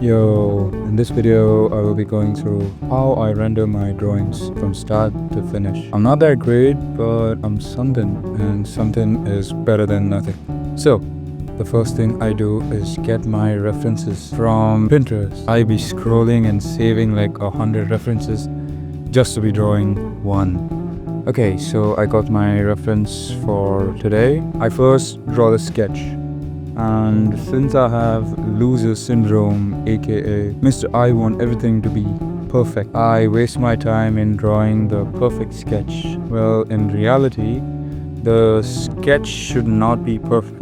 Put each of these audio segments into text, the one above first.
Yo, in this video, I will be going through how I render my drawings from start to finish. I'm not that great, but I'm something, and something is better than nothing. So, the first thing I do is get my references from Pinterest. I be scrolling and saving like 100 references just to be drawing one. Okay, so I got my reference for today. I first draw the sketch. And since I have loser syndrome, aka Mr. I want everything to be perfect, I waste my time in drawing the perfect sketch. Well, in reality, the sketch should not be perfect.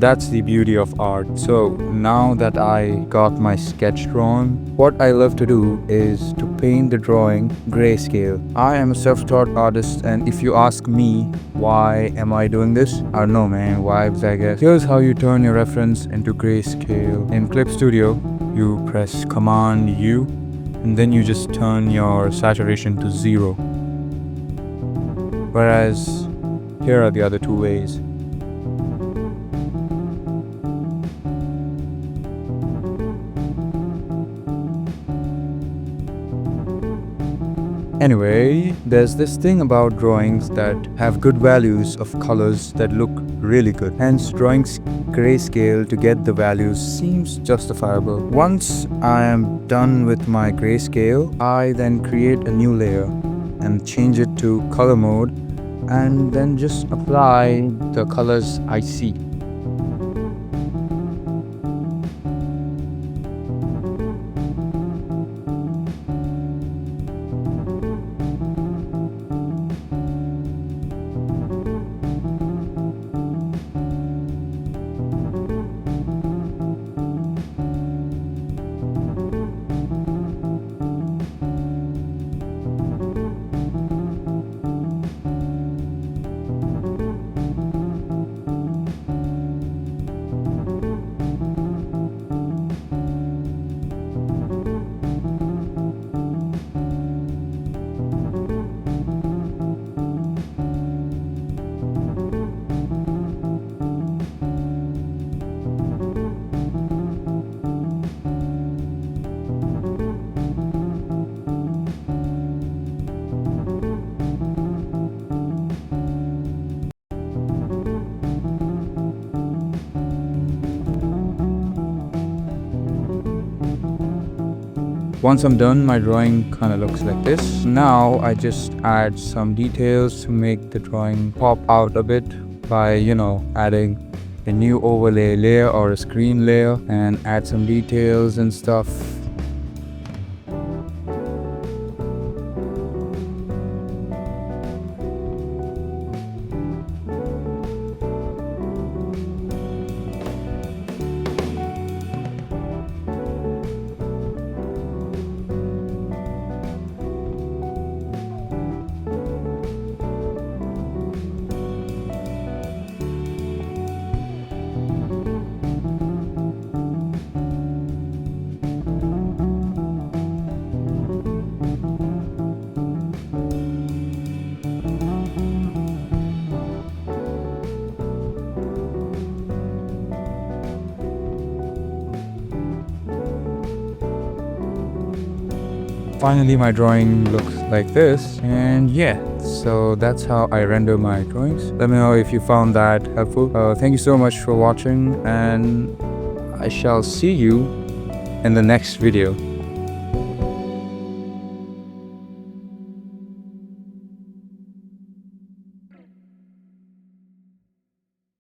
That's the beauty of art. So now that I got my sketch drawn, what I love to do is to paint the drawing grayscale. I am a self-taught artist, and if you ask me why am I doing this, I don't know, man, vibes I guess. Here's how you turn your reference into grayscale. In Clip Studio, you press Command U and then you just turn your saturation to 0. Whereas here are the other two ways. Anyway, there's this thing about drawings that have good values of colors that look really good. Hence, drawing grayscale to get the values seems justifiable. Once I am done with my grayscale, I then create a new layer and change it to color mode and then just apply the colors I see. Once I'm done, my drawing kind of looks like this. Now I just add some details to make the drawing pop out a bit by, adding a new overlay layer or a screen layer and add some details and stuff. Finally, my drawing looks like this, and yeah, so that's how I render my drawings. Let me know if you found that helpful. Thank you so much for watching, and I shall see you in the next video.